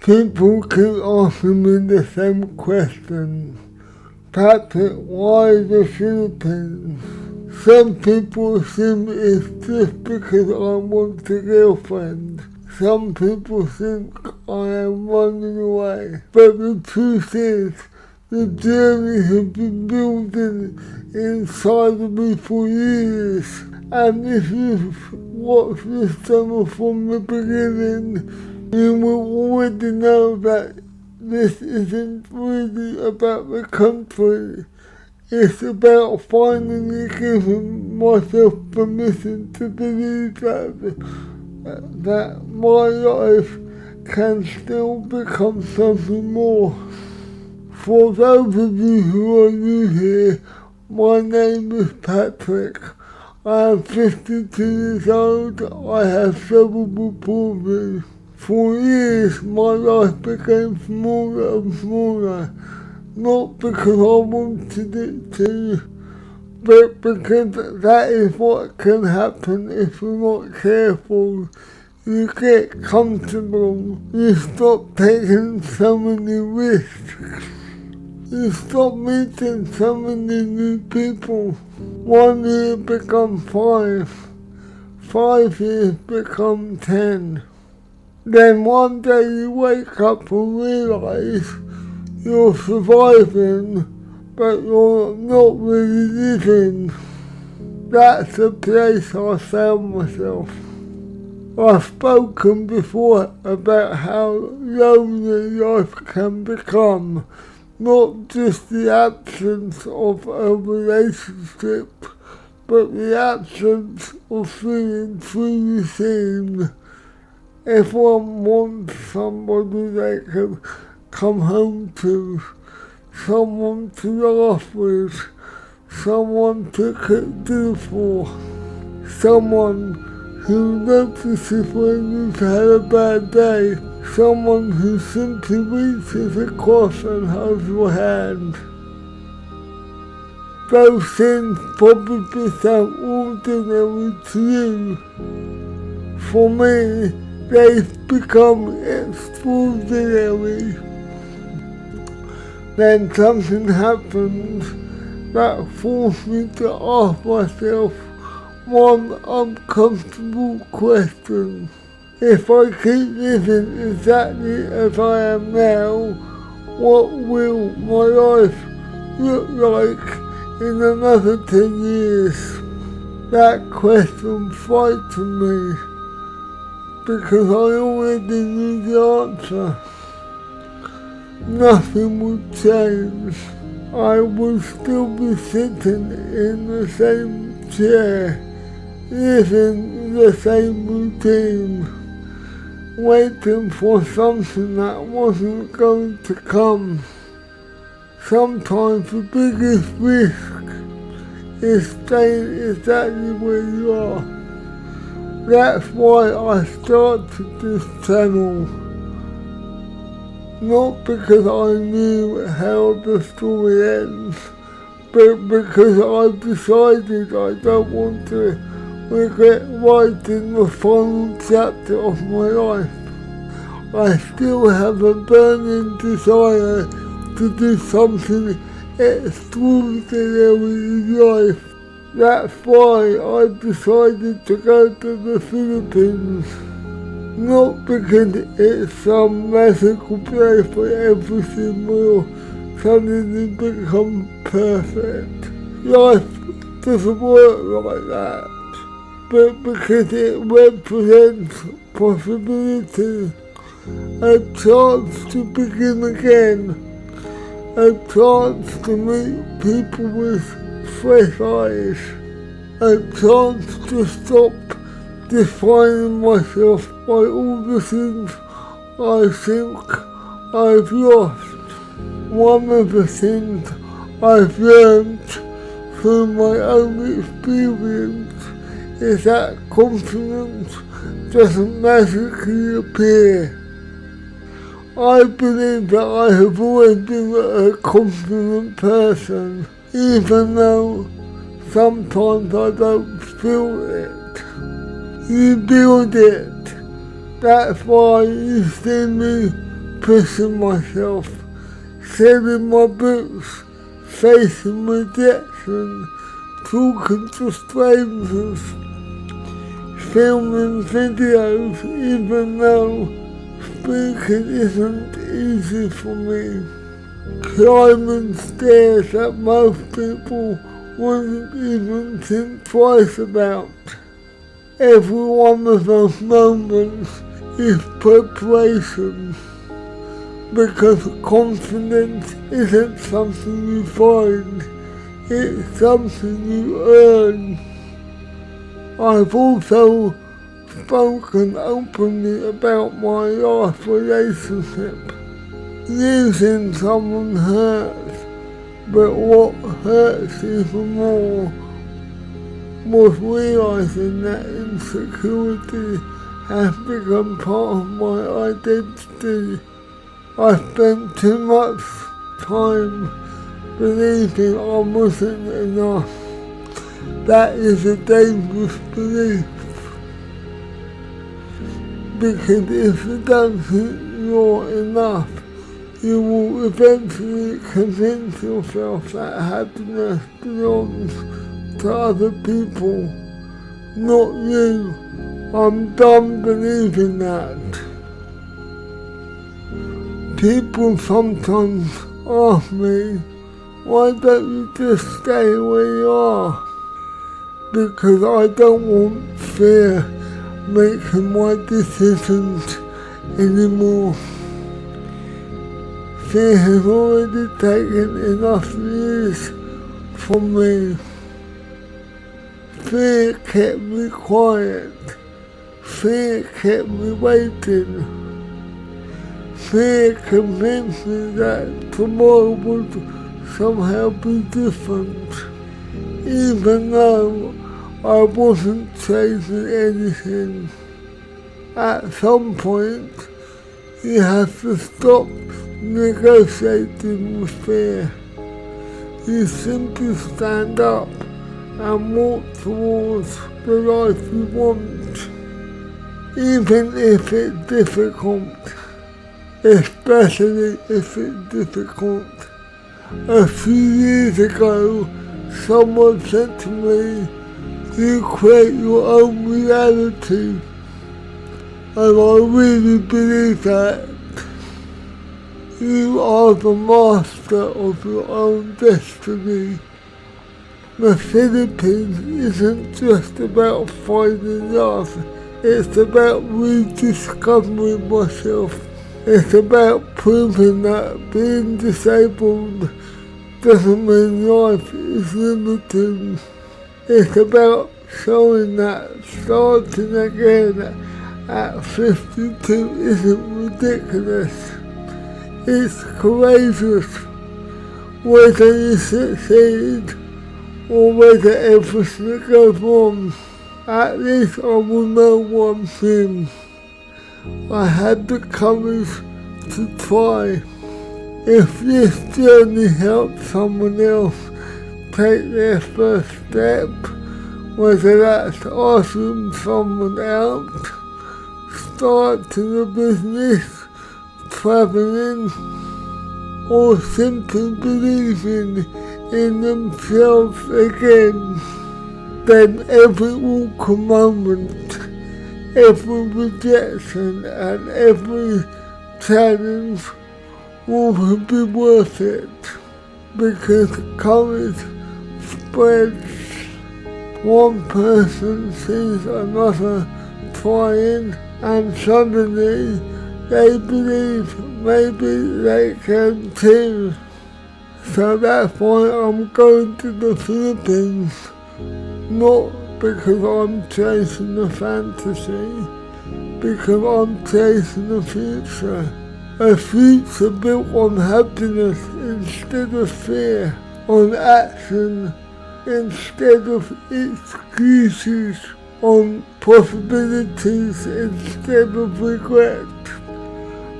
People keep asking me the same question. Patrick, why the Philippines? Some people assume it's just because I want a girlfriend. Some people think I am running away. But the truth is, the journey has been building inside of me for years. And if you've watched this channel from the beginning, you will already know that this isn't really about the country. It's about finally giving myself permission to believe that my life can still become something more. For those of you who are new here, my name is Patrick. I am 52 years old. I have cerebral palsy. For years, my life became smaller and smaller, not because I wanted it to, but because that is what can happen if you're not careful. You get comfortable, you stop taking so many risks, you stop meeting so many new people. 1 year becomes 5, 5 years become 10. Then one day you wake up and realise you're surviving, but you're not really living. That's the place I found myself. I've spoken before about how lonely life can become, not just the absence of a relationship, but the absence of feeling truly seen. Everyone wants somebody they can come home to, someone to laugh with, someone to cook dinner for, someone who notices when you've had a bad day, someone who simply reaches across and holds your hand. Those things probably sound ordinary to you. For me, they've become extraordinary. Then something happened that forced me to ask myself one uncomfortable question. If I keep living exactly as I am now, what will my life look like in another 10 years? That question frightened me, because I already knew the answer. Nothing would change. I would still be sitting in the same chair, living the same routine, waiting for something that wasn't going to come. Sometimes the biggest risk is staying exactly where you are. That's why I started this channel. Not because I knew how the story ends, but because I've decided I don't want to regret writing the final chapter of my life. I still have a burning desire to do something extraordinary in life. That's why I decided to go to the Philippines. Not because it's some magical place where everything will suddenly become perfect. Life doesn't work like that. But because it represents possibility, a chance to begin again, a chance to meet people with fresh eyes, a chance to stop defining myself by all the things I think I've lost. One of the things I've learned through my own experience is that confidence doesn't magically appear. I believe that I have always been a confident person, even though sometimes I don't feel it. You build it. That's why you see me pushing myself, selling my books, facing rejection, talking to strangers, filming videos even though speaking isn't easy for me, climbing stairs that most people wouldn't even think twice about. Every one of those moments is preparation, because confidence isn't something you find, it's something you earn. I've also spoken openly about my last relationship. Losing someone hurts, but what hurts even more was realising that insecurity has become part of my identity. I spent too much time believing I wasn't enough. That is a dangerous belief, because if you don't think you're enough, you will eventually convince yourself that happiness belongs to other people, not you. I'm done believing that. People sometimes ask me, why don't you just stay where you are? Because I don't want fear making my decisions anymore. Fear has already taken enough years from me. Fear kept me quiet. Fear kept me waiting. Fear convinced me that tomorrow would somehow be different, even though I wasn't chasing anything. At some point, you have to stop negotiating with fear. You simply stand up and walk towards the life you want, even if it's difficult, especially if it's difficult. A few years ago, someone said to me, you create your own reality, and I really believe that. You are the master of your own destiny. The Philippines isn't just about finding love, it's about rediscovering myself. It's about proving that being disabled doesn't mean life is limiting. It's about showing that starting again at 52 isn't ridiculous. It's courageous, whether you succeed or whether everything goes wrong. At least I will know one thing. I had the courage to try. If this journey helps someone else take their first step, whether that's asking someone out, starting a business, traveling, or simply believing in themselves again, then every awkward moment, every rejection and every challenge will be worth it, because courage spreads. One person sees another trying, and suddenly they believe maybe they can too. So that's why I'm going to the Philippines, not because I'm chasing a fantasy, because I'm chasing a future built on happiness instead of fear, on action instead of excuses, on possibilities instead of regret.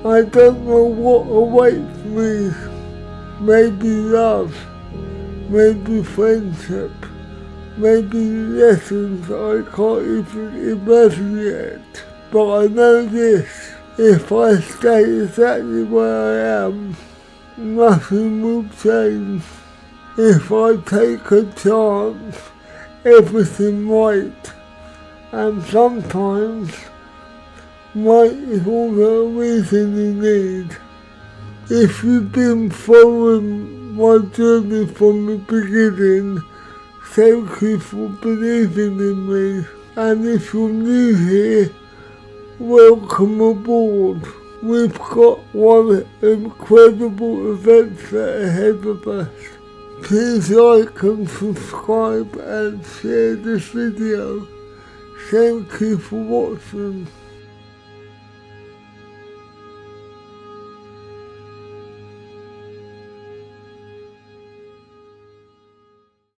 I don't know what awaits me. Maybe love, maybe friendship, maybe lessons I can't even imagine yet. But I know this, If I stay exactly where I am, nothing will change. If I take a chance, everything might. And sometimes, might is all the reason you need. If you've been following my journey from the beginning, thank you for believing in me. And if you're new here, welcome aboard. We've got one incredible adventure ahead of us. Please like and subscribe and share this video. Thank you for watching.